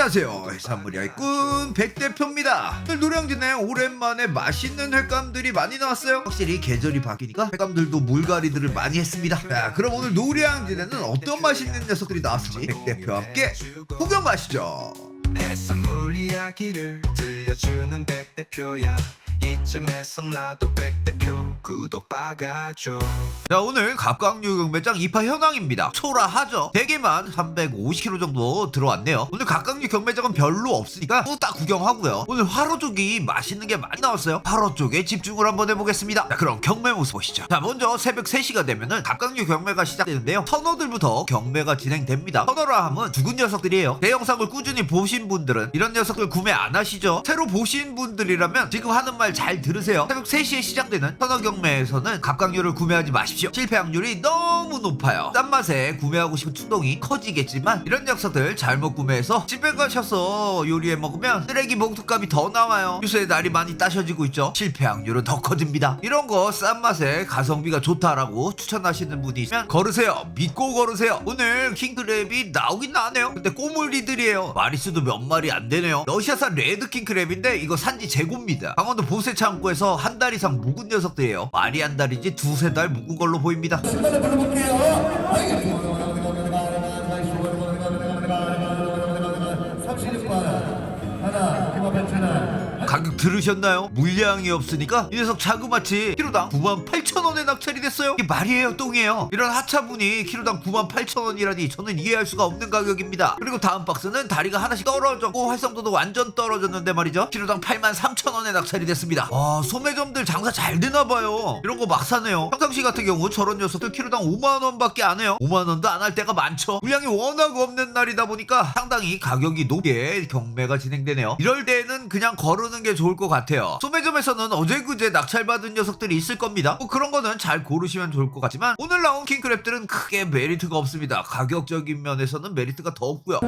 안녕하세요, 해산물이야의 꾼 백대표입니다. 오늘 노량진에 오랜만에 맛있는 횟감들이 많이 나왔어요. 확실히 계절이 바뀌니까 횟감들도 물갈이들을 많이 했습니다. 자, 그럼 오늘 노량진에는 어떤 맛있는 녀석들이 나왔을지 백대표와 함께 구경 가시죠. 해산물 이야기를 들려주는 백대표야. 이쯤에서 나도 백대표 구독 박아줘. 자, 오늘 갑각류 경매장 입하 현황입니다. 초라하죠. 대게만 350kg 정도 들어왔네요. 오늘 갑각류 경매장은 별로 없으니까 딱 구경하고요. 오늘 화로 쪽이 맛있는 게 많이 나왔어요. 화로 쪽에 집중을 한번 해보겠습니다. 자, 그럼 경매 모습 보시죠. 자, 먼저 새벽 3시가 되면은 갑각류 경매가 시작되는데요. 선어들부터 경매가 진행됩니다. 선어라 함은 죽은 녀석들이에요. 내 영상을 꾸준히 보신 분들은 이런 녀석들 구매 안 하시죠? 새로 보신 분들이라면 지금 하는 말 잘 들으세요. 새벽 3시에 시작되는 선어 경매에서는 갑각류를 구매하지 마십시오. 실패 확률이 너무 높아요. 싼 맛에 구매하고 싶은 충동이 커지겠지만 이런 녀석들 잘못 구매해서 집에 가셔서 요리해 먹으면 쓰레기 봉투값이 더 나와요. 요새 날이 많이 따셔지고 있죠. 실패 확률은 더 커집니다. 이런 거 싼 맛에 가성비가 좋다라고 추천하시는 분이 있으면 걸으세요. 믿고 걸으세요. 오늘 킹크랩이 나오긴 나네요. 근데 꼬물리들이에요. 마리수도 몇 마리 안 되네요. 러시아산 레드 킹크랩인데 이거 산지 재고입니다. 강원도 보세 창고에서 한 달 이상 묵은 녀석들이에요. 말이 한 달인지 두세 달 묵은 걸로 보입니다. 가격 들으셨나요? 물량이 없으니까 이 녀석 자그마치 키로당 98,000원에 낙찰이 됐어요. 이게 말이에요, 똥이에요? 이런 하차분이 키로당 98,000원이라니 저는 이해할 수가 없는 가격입니다. 그리고 다음 박스는 다리가 하나씩 떨어졌고 활성도도 완전 떨어졌는데 말이죠. 키로당 83,000원에 낙찰이 됐습니다. 와, 소매점들 장사 잘 되나봐요. 이런 거 막 사네요. 평상시 같은 경우 저런 녀석들 키로당 5만원밖에 안 해요. 5만원도 안 할 때가 많죠. 물량이 워낙 없는 날이다 보니까 상당히 가격이 높게 경매가 진행되네요. 이럴 때는 그냥 거르는 게 좋을 것 같아요. 소매점에서는 어제 그제 낙찰받은 녀석들이 있을 겁니다. 뭐 그런 거는 잘 고르시면 좋을 것 같지만 오늘 나온 킹크랩들은 크게 메리트가 없습니다. 가격적인 면에서는 메리트가 더 없고요.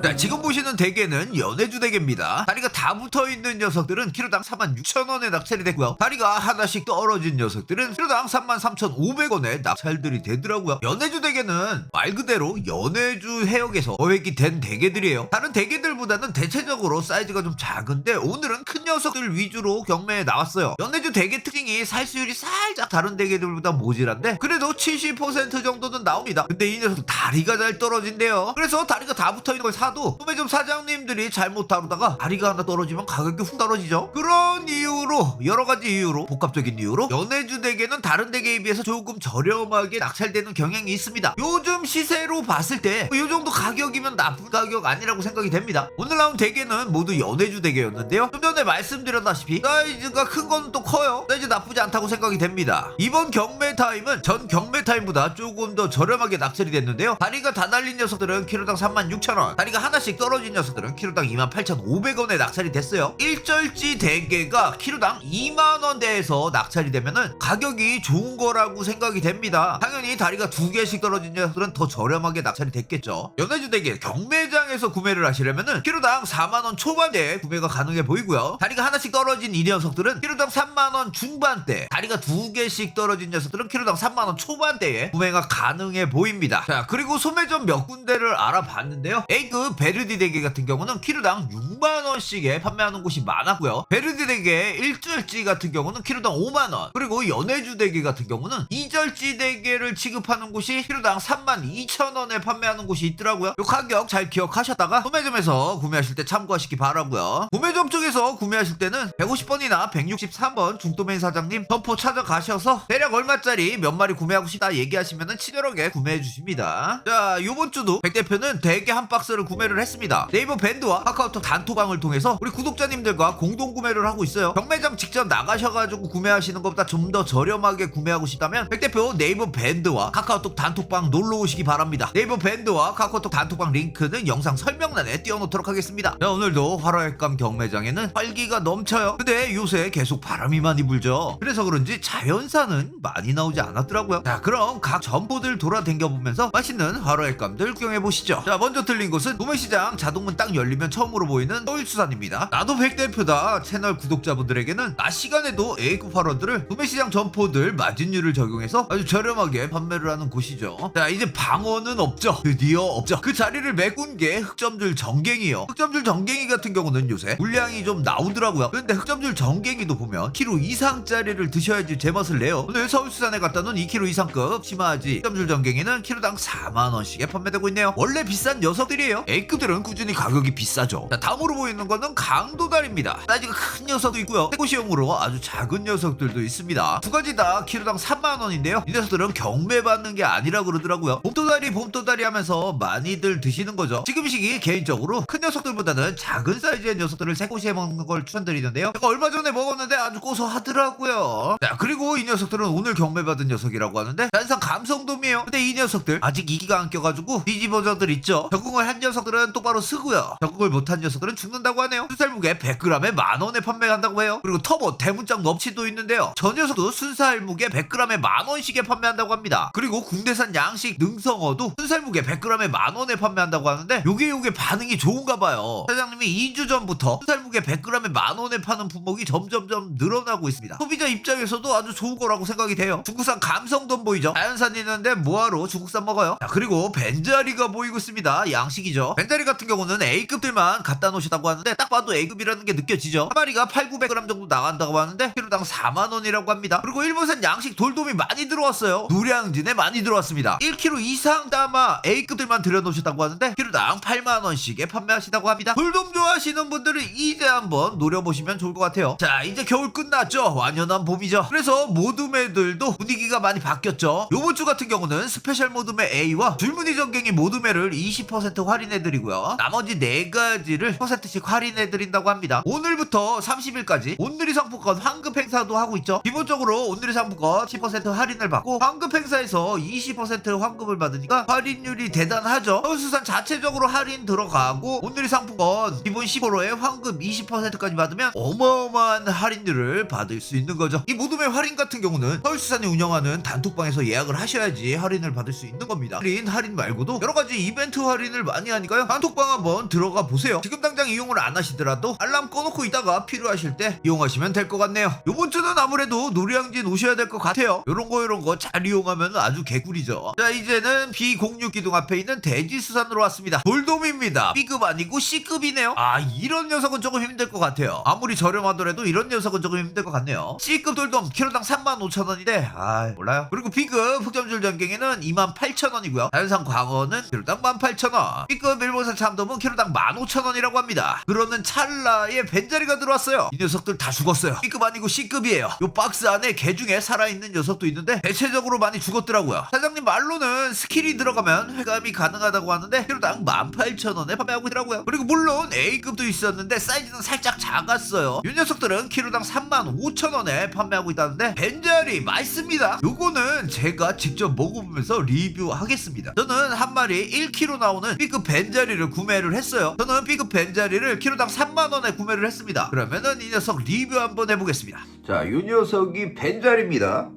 자, 지금 보시는 대게는 연해주 대게입니다. 다리가 다 붙어있는 녀석들은 키로당 46,000원에 낙찰이 됐고요. 다리가 하나씩 떨어진 녀석들은 키로당 33,500원에 낙찰들이 되더라고요. 연해주 대게는 말 그대로 연해주 해역에서 어획이 된 대게들이에요. 다른 대게들보다는 대체적으로 사이즈가 좀 작은데 오늘은 큰 녀석들 위주로 경매에 나왔어요. 연해주 대게 특징이 살수율이 살짝 다른 대게들보다 모질한데 그래도 70% 정도는 나옵니다. 근데 이 녀석 다리가 잘 떨어진대요. 그래서 다리가 다 붙어있는 걸 사도 소매점 사장님들이 잘못 다루다가 다리가 하나 떨어지면 가격이 훅 떨어지죠. 그런 이유로 여러가지 이유로 복합적인 이유로 연해주 대게는 다른 대게에 비해서 조금 저렴하게 낙찰되는 경향이 있습니다. 요즘 시세로 봤을 때 이 정도 가격이면 나쁜 가격 아니라고 생각이 됩니다. 오늘 나온 대게는 모두 연해주 대게였는데요. 좀 전에 말씀드렸다시피 사이즈가 큰 건 또 커요. 사이즈 나쁘지 않다고 생각이 됩니다. 이번 경매 타임은 전 경매 타임보다 조금 더 저렴하게 낙찰이 됐는데요. 다리가 다 날린 녀석들은 키로당 36,000원, 다리가 하나씩 떨어진 녀석들은 키로당 28,500원에 낙찰이 됐어요. 일절지 대게가 키로당 2만원대에서 낙찰이 되면은 가격이 좋은 거라고 생각이 됩니다. 당연히 다리가 두 개씩 떨어진 녀석들은 더 저렴하게 낙찰이 됐겠죠. 연해주 대게 경매장에서 구매를 하시려면은 키로당 4만원 초반대에 구매가 가능해 보이고요. 다리가 하나씩 떨어진 이 녀석들은 키로당 3만원 중반대, 다리가 두 개씩 떨어진 녀석들은 키로당 3만원 초반대에 구매가 가능해 보입니다. 자, 그리고 소매점 몇 군데를 알아봤는데요. A급 베르디 대게 같은 경우는 키로당 6만원씩에 판매하는 곳이 많았고요. 베르디 대게 1절지 같은 경우는 키로당 5만원, 그리고 연해주 대게 같은 경우는 2절지 대게를 취급하는 곳이 키로당 32,000원에 판매하는 곳이 있더라고요. 이 가격 잘 기억하셨다가 소매점에서 구매하실 때 참고하시기 바라고요. 구매점 쪽에서 구매하실 때는 150번이나 163번 중도맨 사장님 점포 찾아가셔서 대략 얼마짜리 몇 마리 구매하고 싶다 얘기하시면 친절하게 구매해 주십니다. 자, 요번 주도 백 대표는 대게 한 박스를 구매를 했습니다. 네이버 밴드와 카카오톡 단톡방을 통해서 우리 구독자님들과 공동 구매를 하고 있어요. 경매장 직접 나가셔가지고 구매하시는 것보다 좀 더 저렴하게 구매하고 싶다면 백 대표 네이버 밴드와 카카오톡 단톡방 놀러 오시기 바랍니다. 네이버 밴드와 카카오톡 단톡방 링크는 영상 설명란에 띄워놓도록 하겠습니다. 자, 오늘도 화로액감 경매장에는 활기가 넘쳐요. 근데 요새 계속 바람이 많이 불죠. 그래서 그런지 자연산은 많이 나오지 않았더라고요. 자, 그럼 각 점포들 돌아다녀보면서 맛있는 화로액감들 구경해보시죠. 자, 먼저 들린 곳은 도매시장 자동문 딱 열리면 처음으로 보이는 나는 서울수산입니다. 나도 백대표다 채널 구독자분들에게는 낮 시간에도 A급 활원들을 구매시장 점포들 마진율을 적용해서 아주 저렴하게 판매를 하는 곳이죠. 자, 이제 방어는 없죠. 드디어 없죠. 그 자리를 메꾼 게 흑점줄 정갱이요. 흑점줄 정갱이 같은 경우는 요새 물량이 좀 나오더라고요. 근데 흑점줄 정갱이도 보면 키로 이상짜리를 드셔야지 제맛을 내요. 오늘 서울수산에 갖다 놓은 2kg 이상급 심화지 흑점줄 정갱이는 키로당 4만원씩에 판매되고 있네요. 원래 비싼 녀석들이에요. A급들은 꾸준히 가격이 비싸죠. 자, 다음으로 보이는 거는 강도다리입니다. 사이즈가 큰 녀석도 있고요. 새꼬시용으로 아주 작은 녀석들도 있습니다. 두 가지 다 키로당 3만원인데요. 이 녀석들은 경매받는 게 아니라 그러더라고요. 봄도다리 하면서 많이들 드시는 거죠. 지금 시기 개인적으로 큰 녀석들보다는 작은 사이즈의 녀석들을 새꼬시에 먹는 걸 추천드리는데요. 제가 얼마 전에 먹었는데 아주 고소하더라고요. 자, 그리고 이 녀석들은 오늘 경매받은 녀석이라고 하는데 단상 감성돔이에요. 근데 이 녀석들 아직 이기가 안 껴가지고 뒤집어져들 있죠. 적응을 한 녀석들은 똑바로 쓰고요. 적응을 못한 녀석들은 죽는다고 하네요. 순살 무게 100g에 만원에 판매한다고 해요. 그리고 터보 대문짝 넙치도 있는데요. 저 녀석도 순살 무게 100g에 만원씩에 판매한다고 합니다. 그리고 국내산 양식 능성어도 순살 무게 100g에 만원에 판매한다고 하는데 요게 반응이 좋은가 봐요. 사장님이 2주 전부터 순살 무게 100g에 만원에 파는 품목이 점점점 늘어나고 있습니다. 소비자 입장에서도 아주 좋은 거라고 생각이 돼요. 중국산 감성돔 보이죠? 자연산 있는데 뭐하러 중국산 먹어요? 자, 그리고 벤자리가 보이고 있습니다. 양식이죠. 벤자리 같은 경우는 A급들만 갖다 놓으셨다고 하는데 딱 봐도 A급이라는 게 느껴지죠. 한 마리가 8,900g 정도 나간다고 하는데 키로당 4만원이라고 합니다. 그리고 일본산 양식 돌돔이 많이 들어왔어요. 노량진에 많이 들어왔습니다. 1kg 이상 담아 A급들만 들여놓으셨다고 하는데 키로당 8만원씩에 판매하시다고 합니다. 돌돔 좋아하시는 분들은 이제 한번 노려보시면 좋을 것 같아요. 자, 이제 겨울 끝났죠. 완연한 봄이죠. 그래서 모둠회들도 분위기가 많이 바뀌었죠. 요번 주 같은 경우는 스페셜 모둠회 A와 줄무늬 전갱이 모둠회를 20% 할인해드리고요. 나머지 4가지를 10%씩 할인해드린다고 합니다. 오늘부터 30일까지 온누리 상품권 환급 행사도 하고 있죠. 기본적으로 온누리 상품권 10% 할인을 받고 환급 행사에서 20% 환급을 받으니까 할인율이 대단하죠. 서울수산 자체적으로 할인 들어가고 온누리 상품권 기본 15%에 환급 20%까지 받으면 어마어마한 할인율을 받을 수 있는 거죠. 이 모둠회 할인 같은 경우는 서울수산이 운영하는 단톡방에서 예약을 하셔야지 할인을 받을 수 있는 겁니다. 할인 말고도 여러가지 이벤트 할인을 많이 하니까요. 단톡방 한번 들어가 보세요. 지금 당장 이용을 안 하시더라도 알람 꺼놓고 있다가 필요하실 때 이용하시면 될 것 같네요. 요번 주는 아무래도 노량진 오셔야 될 것 같아요. 요런 거 잘 이용하면 아주 개꿀이죠. 자, 이제는 B06 기둥 앞에 있는 대지수산으로 왔습니다. 돌돔입니다. B급 아니고 C급이네요. 아, 이런 녀석은 조금 힘들 것 같아요. 아무리 저렴하더라도 이런 녀석은 조금 힘들 것 같네요. C급 돌돔 키로당 35,000원인데 아, 몰라요. 그리고 B급 흑점줄 전갱이는 28,000원이고요. 자연산 광어는 키로당 18,000원. B급 일본산 참돔은 키로당 15,000원이라고 합니다. 그러는 찰나에 벤자리가 들어왔어요. 이 녀석들 다 죽었어요. B급 아니고 C급이에요. 요 박스 안에 개 중에 살아있는 녀석도 있는데 대체적으로 많이 죽었더라고요. 사장님 말로는 스킬이 들어가면 회감이 가능하다고 하는데 키로당 18,000원에 판매하고 있더라고요. 그리고 물론 A급도 있었는데 사이즈는 살짝 작았어요. 이 녀석들은 키로당 35,000원에 판매하고 있다는데 벤자리 맛있습니다. 요거는 제가 직접 먹어보면서 리뷰하겠습니다. 저는 한 마리 1kg 나오는 B급 벤자리를 구매를 했어요. 저는 B급 벤자리를 키로당 3만원에 구매를 했습니다. 그러면은 이 녀석 리뷰 한번 해보겠습니다. 자, 이 녀석이 벤자리입니다.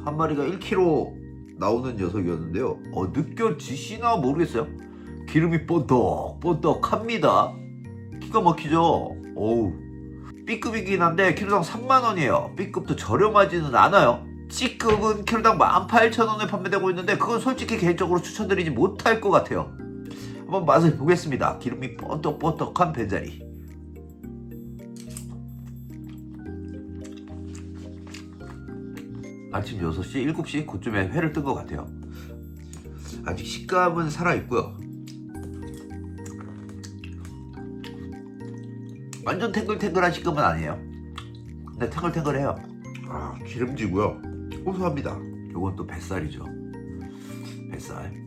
한 마리가 1kg 나오는 녀석이었는데요. 느껴지시나 모르겠어요. 기름이 뽀덕뽀덕합니다. 기가 막히죠. 어우, B급이긴 한데 키로당 3만원이에요. B급도 저렴하지는 않아요. C급은 키로당 18,000원에 판매되고 있는데 그건 솔직히 개인적으로 추천드리지 못할 것 같아요. 한번 맛을 보겠습니다. 기름이 뽀덕뽀덕한 벤자리. 아침 6시, 7시 그쯤에 회를 뜬 것 같아요. 아직 식감은 살아있고요. 완전 탱글탱글한 식감은 아니에요. 근데 탱글탱글해요. 아, 기름지고요. 고소합니다. 요건 또 뱃살이죠. 뱃살.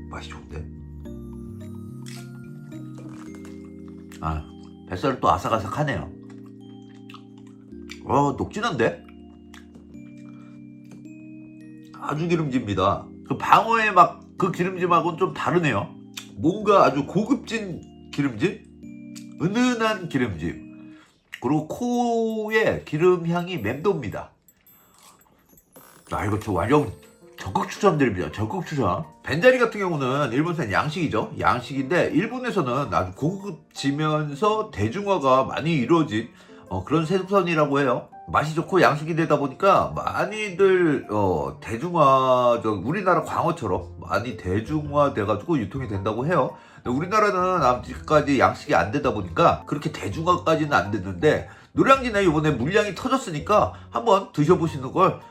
맛이 좋은데. 아, 뱃살은 또 아삭아삭하네요. 녹진한데? 아주 기름집니다. 그 방어의 막 그 기름짐하고는 좀 다르네요. 뭔가 아주 고급진 기름짐? 은은한 기름짐. 그리고 코에 기름 향이 맴돕니다. 아, 이거 저 완전 적극 추천드립니다. 적극 추천. 벤자리 같은 경우는 일본산 양식이죠. 양식인데 일본에서는 아주 고급지면서 대중화가 많이 이루어진 그런 생선이라고 해요. 맛이 좋고 양식이 되다 보니까 많이들 대중화적 우리나라 광어처럼 많이 대중화 돼가지고 유통이 된다고 해요. 근데 우리나라는 아직까지 양식이 안 되다 보니까 그렇게 대중화까지는 안 됐는데 노량진에 이번에 물량이 터졌으니까 한번 드셔보시는 걸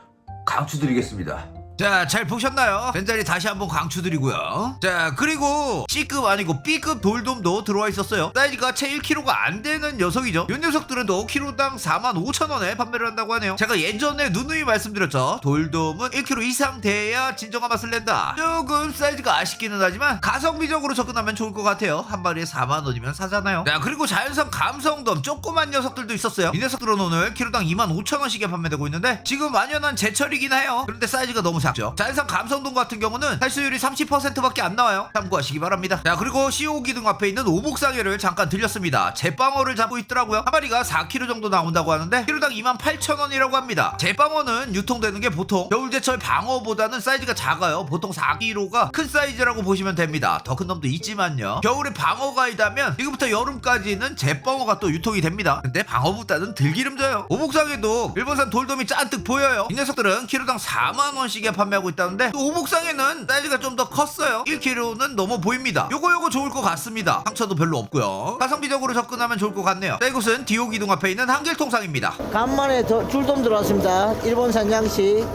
강추드리겠습니다. 자, 잘 보셨나요? 벤자리 다시 한번 강추드리고요. 자, 그리고 C급 아니고 B급 돌돔도 들어와 있었어요. 사이즈가 채 1kg가 안 되는 녀석이죠. 이 녀석들은 또 키로당 45,000원에 판매를 한다고 하네요. 제가 예전에 누누이 말씀드렸죠. 돌돔은 1kg 이상 돼야 진정한 맛을 낸다. 조금 사이즈가 아쉽기는 하지만 가성비적으로 접근하면 좋을 것 같아요. 한 마리에 4만원이면 사잖아요. 자, 그리고 자연산 감성돔 조그만 녀석들도 있었어요. 이 녀석들은 오늘 키로당 25,000원씩에 판매되고 있는데 지금 완연한 제철이긴 해요. 그런데 사이즈가 너무 작죠. 자연산 감성돔 같은 경우는 탈수율이 30%밖에 안 나와요. 참고하시기 바랍니다. 자, 그리고 CO 기둥 앞에 있는 오목상해를 잠깐 들렸습니다. 제빵어를 잡고 있더라고요. 한 마리가 4kg 정도 나온다고 하는데 키로당 28,000원이라고 합니다. 제빵어는 유통되는 게 보통 겨울제철 방어보다는 사이즈가 작아요. 보통 4kg가 큰 사이즈라고 보시면 됩니다. 더 큰 놈도 있지만요. 겨울에 방어가 있다면 지금부터 여름까지는 제빵어가 또 유통이 됩니다. 근데 방어보다는 덜 기름져요. 오목상해도 일본산 돌돔이 잔뜩 보여요. 이 녀석들은 키로당 4만원씩에 판매하고 있다는데 또 오목상에는 사이즈가 좀 더 컸어요. 1kg는 넘어 보입니다. 요거 좋을 것 같습니다. 상처도 별로 없고요. 가성비적으로 접근하면 좋을 것 같네요. 자, 이곳은 디오 기둥 앞에 있는 한길통상입니다. 간만에 줄돔 들어왔습니다. 일본산 양식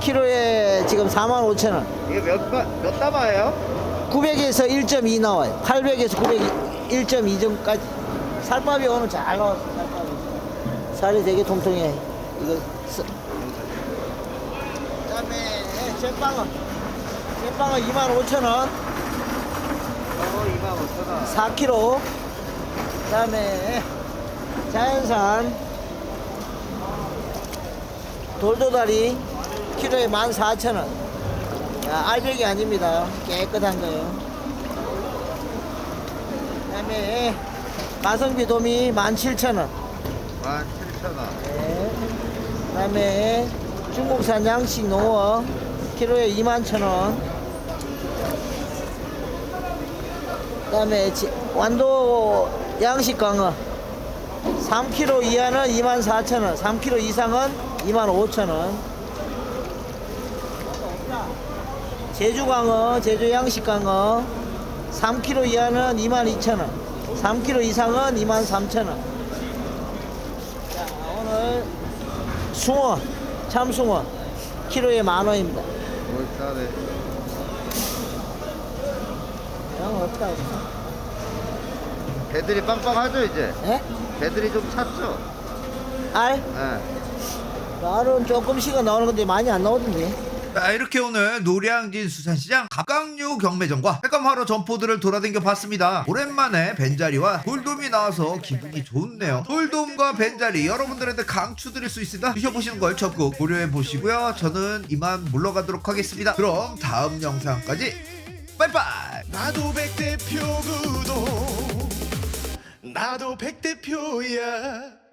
키로에 지금 45,000원. 이게 몇 담아예요? 900에서 1.2 나와요. 800에서 900 1.2점까지. 살밥이 오늘 잘 나왔어요. 살밥이. 살이 되게 통통해. 이거 그다음에 jet방어 25,000원. 25,000원. 4kg. 그다음에 자연산 돌도다리 키로에 14,000원. 알배기 아닙니다. 깨끗한 거요. 그다음에 가성비 도미 17,000원. 17,000원. 네. 그다음에 중국산 양식 농어 키로에 21,000원. 그다음에 완도 양식 광어 3kg 이하는 24,000원, 3kg 이상은 25,000원. 제주 광어, 제주 양식 광어 3kg 이하는 22,000원, 3kg 이상은 23,000원. 자, 오늘 숭어, 참숭어 키로에 10,000원입니다. 비싸네. 형 어떡하 배들이 빵빵하죠 이제? 예? 배들이 좀 찼죠? 알? 예. 알은 조금씩은 나오는 건데 많이 안 나오던데. 자, 이렇게 오늘 노량진 수산시장 갑각류 경매장과 횟감하러 점포들을 돌아다녀 봤습니다. 오랜만에 벤자리와 돌돔이 나와서 기분이 좋네요. 돌돔과 벤자리 여러분들한테 강추드릴 수 있으니까 드셔보시는 걸 적극 고려해 보시고요. 저는 이만 물러가도록 하겠습니다. 그럼 다음 영상까지 빠이빠이. 나도 백대표 구독 나도 백대표야